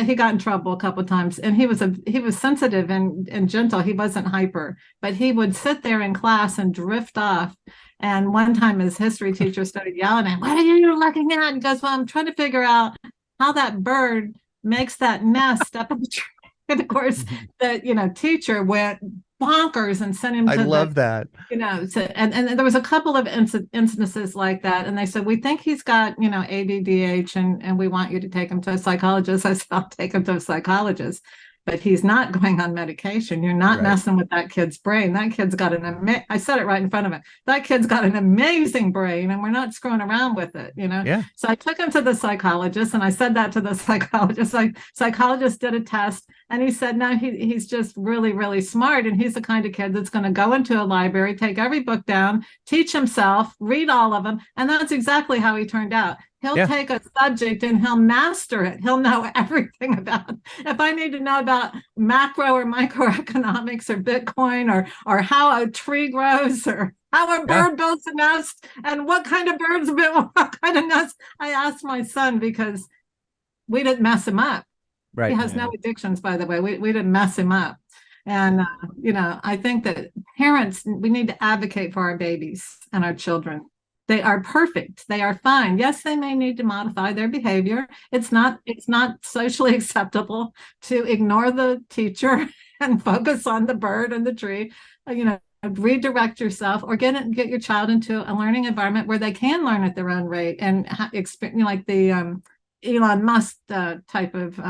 he got in trouble a couple of times, and he was sensitive and gentle. He wasn't hyper, but he would sit there in class and drift off. And one time his history teacher started yelling at him, "What are you looking at?" And he goes, "Well, I'm trying to figure out how that bird makes that nest up in the tree." And of course, the teacher went bonkers and sent him I to love that. and there was a couple of instances like that, and they said, "We think he's got ADDH, and we want you to take him to a psychologist." I said, "I'll take him to a psychologist, but he's not going on medication. You're not Right. messing with that kid's brain. That kid's got I said it right in front of him. That kid's got an amazing brain, and we're not screwing around with it, Yeah. So I took him to the psychologist, and I said that to the psychologist. Psychologist did a test, and he said, "No, he's just really, really smart, and he's the kind of kid that's going to go into a library, take every book down, teach himself, read all of them." And that's exactly how he turned out. He'll take a subject and he'll master it. He'll know everything about it. If I need to know about macro or microeconomics or Bitcoin or how a tree grows or how a bird builds a nest and what kind of birds build what kind of nest, I asked my son, because we didn't mess him up. Right. He has no addictions, by the way. We didn't mess him up. And, I think that parents, we need to advocate for our babies and our children. They are perfect. They are fine. Yes, they may need to modify their behavior. It's not socially acceptable to ignore the teacher and focus on the bird and the tree. Redirect yourself or get your child into a learning environment where they can learn at their own rate and experience, like the Elon Musk type of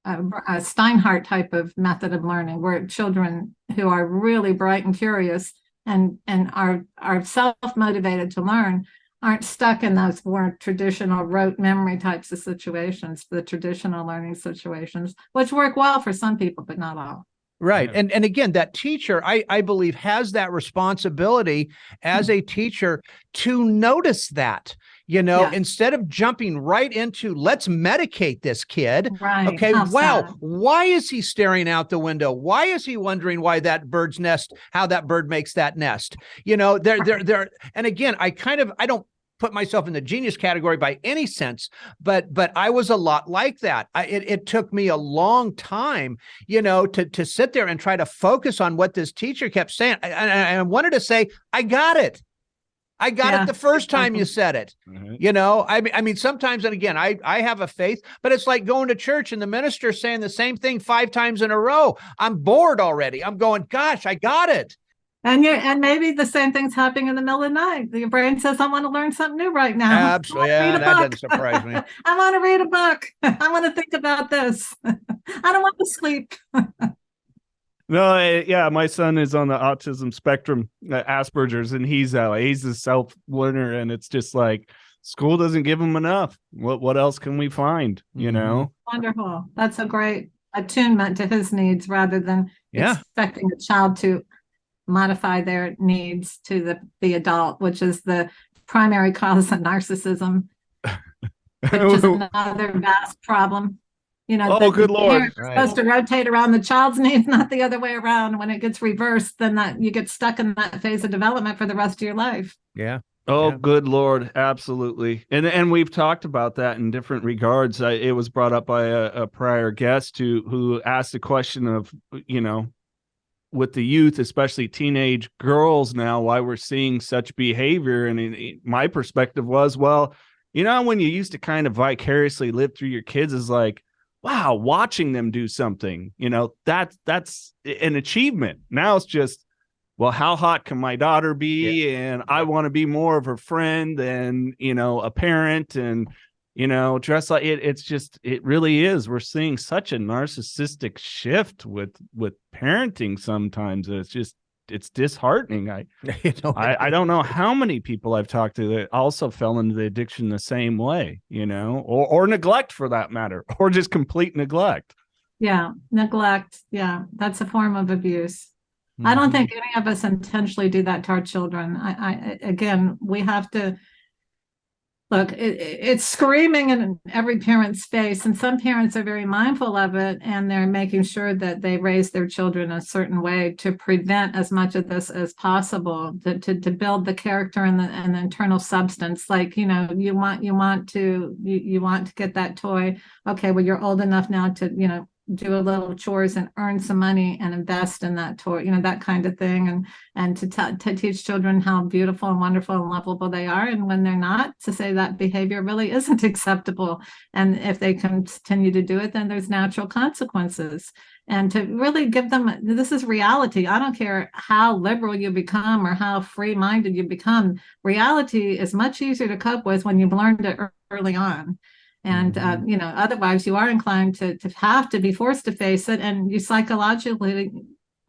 Steinhardt type of method of learning, where children who are really bright and curious and are self-motivated to learn aren't stuck in those more traditional rote memory types of situations, the traditional learning situations, which work well for some people, but not all. Right. And again, that teacher, I believe, has that responsibility as a teacher to notice that, instead of jumping right into, let's medicate this kid. Right. Okay. Wow. Why is he staring out the window? Why is he wondering how that bird makes that nest? And again, I don't put myself in the genius category by any sense, but I was a lot like that. It took me a long time, to sit there and try to focus on what this teacher kept saying. I wanted to say, I got it. I got it the first time you said it. Mm-hmm. I mean, sometimes, and again, I have a faith, but it's like going to church and the minister saying the same thing 5 times in a row. I'm bored already. I'm going, gosh, I got it. And maybe the same thing's happening in the middle of the night. Your brain says, "I want to learn something new right now." Absolutely. Yeah, that doesn't surprise me. I want to read a book. I want to think about this. I don't want to sleep. No, my son is on the autism spectrum, Asperger's, and he's a self-learner, and it's just like school doesn't give him enough. What else can we find? Wonderful. That's a great attunement to his needs rather than expecting a child to modify their needs to the adult, which is the primary cause of narcissism, which is another vast problem. Good Lord. Supposed to rotate around the child's needs, not the other way around. When it gets reversed, then that you get stuck in that phase of development for the rest of your life. Yeah. Good Lord. Absolutely. And we've talked about that in different regards. It was brought up by a prior guest who asked the question of, with the youth, especially teenage girls now, why we're seeing such behavior. And my perspective was, well, when you used to kind of vicariously live through your kids is like, wow, watching them do something, that's an achievement. Now it's just, well, how hot can my daughter be? Yeah. And I want to be more of her friend than, a parent and, dress like it. It's just, it really is. We're seeing such a narcissistic shift with parenting sometimes. It's disheartening. I don't know how many people I've talked to that also fell into the addiction the same way, or neglect for that matter, or just complete neglect. Yeah. Neglect. Yeah. That's a form of abuse. Mm-hmm. I don't think any of us intentionally do that to our children. Again, we have to Look, it's screaming in every parent's face, and some parents are very mindful of it, and they're making sure that they raise their children a certain way to prevent as much of this as possible, to build the character and the internal substance. Like, you want to get that toy. Okay, well, you're old enough now to, do a little chores and earn some money and invest in that toy, that kind of thing. And to teach children how beautiful and wonderful and lovable they are. And when they're not, to say that behavior really isn't acceptable. And if they continue to do it, then there's natural consequences. And to really give them, this is reality. I don't care how liberal you become or how free-minded you become. Reality is much easier to cope with when you've learned it early on. And, otherwise you are inclined to have to be forced to face it, and you psychologically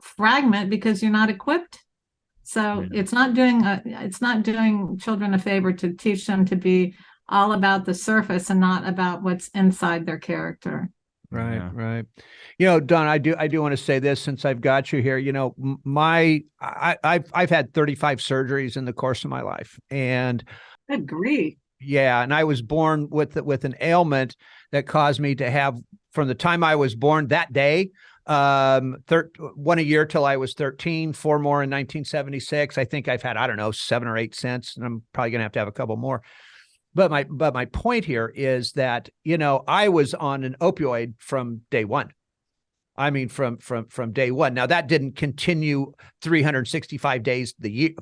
fragment because you're not equipped. So it's not doing children a favor to teach them to be all about the surface and not about what's inside their character. Right, Yeah. right. Don, I do want to say this since I've got you here. I've had 35 surgeries in the course of my life, and Good grief. yeah, and I was born with an ailment that caused me to have, from the time I was born that day, one a year till I was 13, 4 more in 1976. I think I've had, I don't know, 7 or 8 since, and I'm probably going to have a couple more. But my point here is that, I was on an opioid from day one. I mean, from day one. Now, that didn't continue 365 days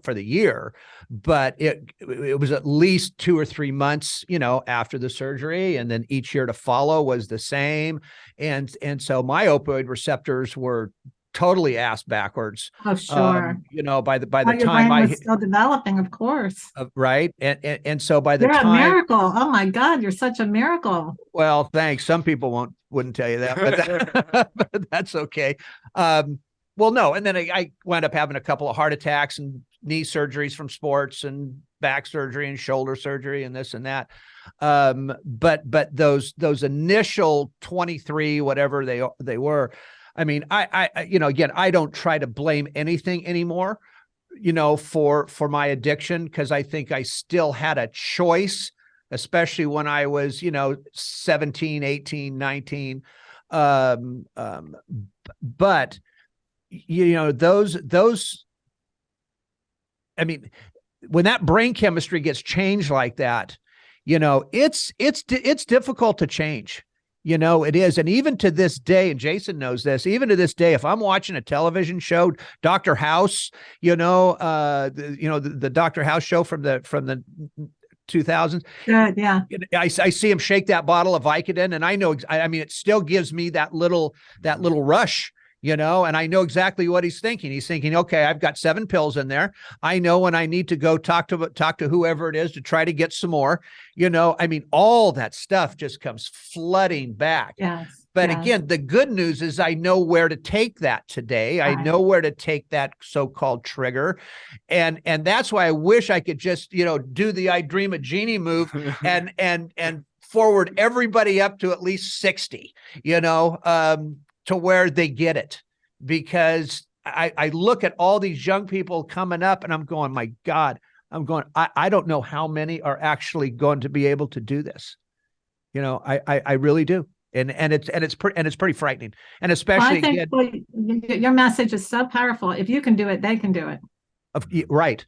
for the year, but it was at least 2 or 3 months, after the surgery, and then each year to follow was the same. And so my opioid receptors were totally ass backwards. Oh, sure. By the Your time brain was still developing, of course. right. And so by the You're time, a miracle. Oh my God, you're such a miracle. well, thanks. Some people wouldn't tell you that, but that's okay. Well, no. And then I wound up having a couple of heart attacks and knee surgeries from sports and back surgery and shoulder surgery and this and that. But those initial 23, whatever they were, I mean, I again, I don't try to blame anything anymore, for my addiction, because I think I still had a choice, especially when I was, 17, 18, 19. But those, I mean, when that brain chemistry gets changed like that, it's difficult to change. It is. And even to this day, and Jason knows this, even to this day, if I'm watching a television show, Dr. House, the Dr. House show from the 2000s. Good, yeah. I see him shake that bottle of Vicodin, and I know, I mean, it still gives me that little rush, and I know exactly what he's thinking. He's thinking, okay, I've got 7 pills in there. I know when I need to go talk to whoever it is to try to get some more, I mean, all that stuff just comes flooding back. Yes. But yes. again, the good news is I know where to take that today. Right. I know where to take that so-called trigger. And that's why I wish I could just, do the I Dream a Genie move and forward everybody up to at least 60, to where they get it. Because I look at all these young people coming up and I'm going, my God, I don't know how many are actually going to be able to do this. I really do. And it's pretty frightening. And especially, I think your message is so powerful. If you can do it, they can do it. Right.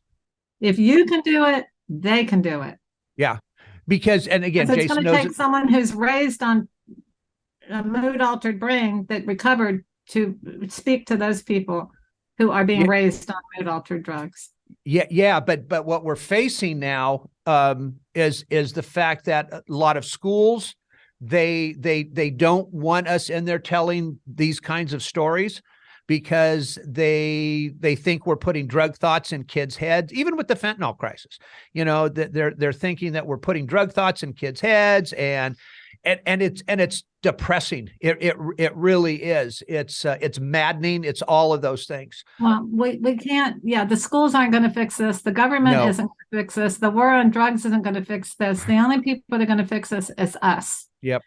If you can do it, they can do it. Yeah. Because, and again, Jason Jason knows, it's going to take someone who's raised on a mood altered brain that recovered to speak to those people who are being raised on mood altered drugs. Yeah. But what we're facing now is the fact that a lot of schools, they don't want us in there telling these kinds of stories because they think we're putting drug thoughts in kids' heads, even with the fentanyl crisis. They're thinking that we're putting drug thoughts in kids' heads, and it's depressing. It really is. It's maddening. It's all of those things. Well, we can't. Yeah, the schools aren't going to fix this. The government isn't going to fix this. The war on drugs isn't going to fix this. The only people that are going to fix this is us. Yep.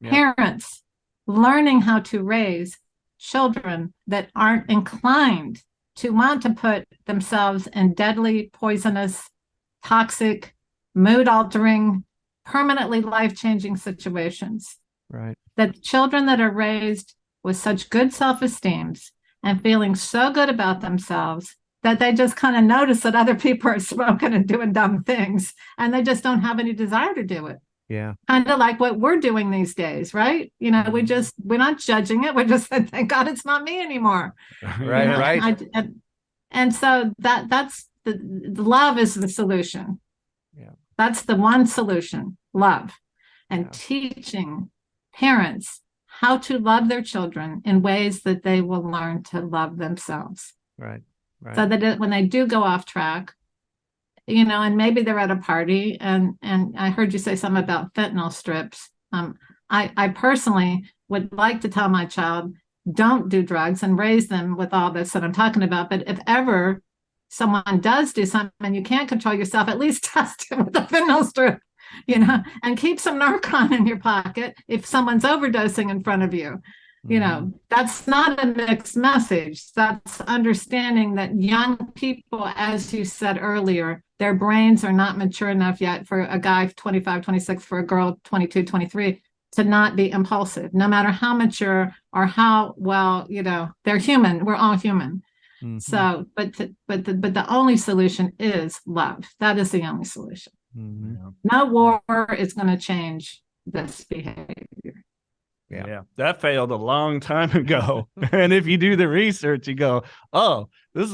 Parents learning how to raise children that aren't inclined to want to put themselves in deadly, poisonous, toxic mood altering, permanently life-changing situations. Right. That children that are raised with such good self-esteem and feeling so good about themselves that they just kind of notice that other people are smoking and doing dumb things, and they just don't have any desire to do it. Yeah. Kind of like what we're doing these days, right? You know, we're not judging it. We're just saying, thank God it's not me anymore. Right. You know, Right. And so that's the love is the solution. Yeah. That's the one solution, love. And Yeah. teaching parents how to love their children in ways that they will learn to love themselves. Right. Right. So that when they do go off track, you know, and maybe they're at a party and I heard you say something about fentanyl strips. I personally would like to tell my child, don't do drugs, and raise them with all this that I'm talking about. But if ever someone does do something and you can't control yourself, at least test it with a fentanyl strip, you know, and keep some Narcan in your pocket if someone's overdosing in front of you. You know, that's not a mixed message. That's understanding that young people, as you said earlier, their brains are not mature enough yet for a guy 25, 26, for a girl 22, 23 to not be impulsive, no matter how mature or how well, you know, they're human. We're all human. So, but the only solution is love. That is the only solution. No war is going to change this behavior. Yeah, that failed a long time ago. And if you do the research, you go, oh, this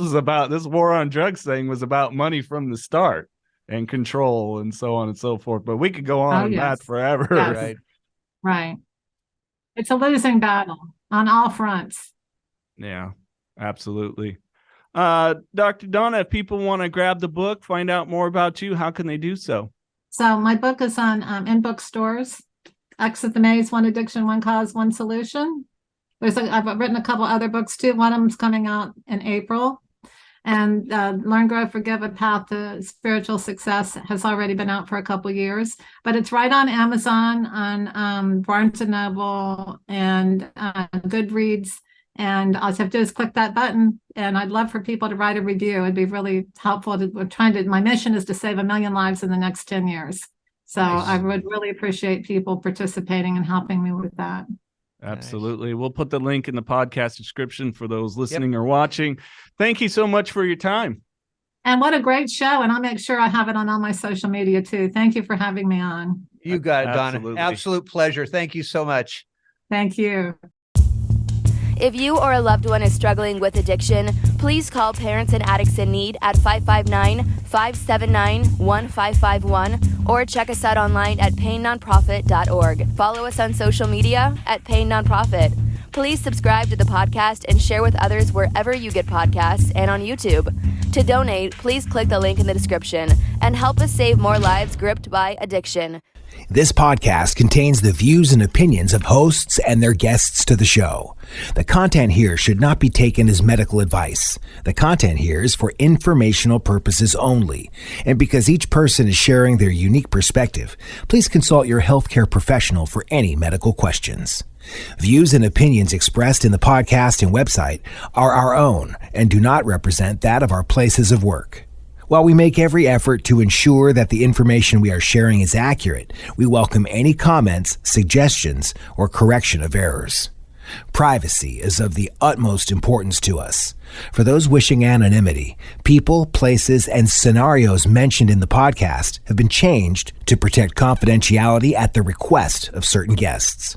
war on drugs thing was about money from the start and control and so on and so forth. But we could go on that forever. Yes. Right. Right. It's a losing battle on all fronts. Yeah, absolutely. Dr. Donna, if people want to grab the book, find out more about you, how can they do so? So my book is on in bookstores. Exit the Maze, One Addiction, One Cause, One Solution. I've written a couple other books too. One of them's coming out in April. And Learn, Grow, Forgive, A Path to Spiritual Success has already been out for a couple years. But it's right on Amazon, on Barnes & Noble, and Goodreads. And all you have to do is click that button. And I'd love for people to write a review. It'd be really helpful. My mission is to save 1 million lives in the next 10 years. So Nice. I would really appreciate people participating and helping me with that. Absolutely. We'll put the link in the podcast description for those listening or watching. Thank you so much for your time. And what a great show. And I'll make sure I have it on all my social media too. Thank you for having me on. You got it, Donna. Absolutely. Absolute pleasure. Thank you so much. Thank you. If you or a loved one is struggling with addiction, please call Parents and Addicts in Need at 559-579-1551 or check us out online at painnonprofit.org. Follow us on social media at Pain Nonprofit. Please subscribe to the podcast and share with others wherever you get podcasts and on YouTube. To donate, please click the link in the description and help us save more lives gripped by addiction. This podcast contains the views and opinions of hosts and their guests to the show. The content here should not be taken as medical advice. The content here is for informational purposes only. And because each person is sharing their unique perspective, please consult your healthcare professional for any medical questions. Views and opinions expressed in the podcast and website are our own and do not represent that of our places of work. While we make every effort to ensure that the information we are sharing is accurate, we welcome any comments, suggestions, or correction of errors. Privacy is of the utmost importance to us. For those wishing anonymity, people, places, and scenarios mentioned in the podcast have been changed to protect confidentiality at the request of certain guests.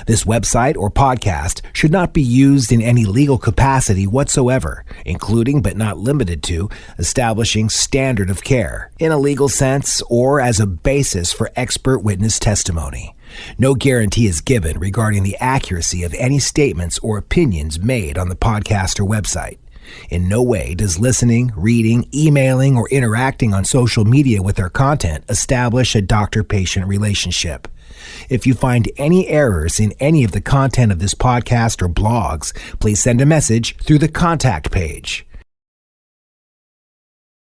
This website or podcast should not be used in any legal capacity whatsoever, including but not limited to establishing standard of care in a legal sense or as a basis for expert witness testimony. No guarantee is given regarding the accuracy of any statements or opinions made on the podcast or website. In no way does listening, reading, emailing, or interacting on social media with our content establish a doctor-patient relationship. If you find any errors in any of the content of this podcast or blogs, please send a message through the contact page.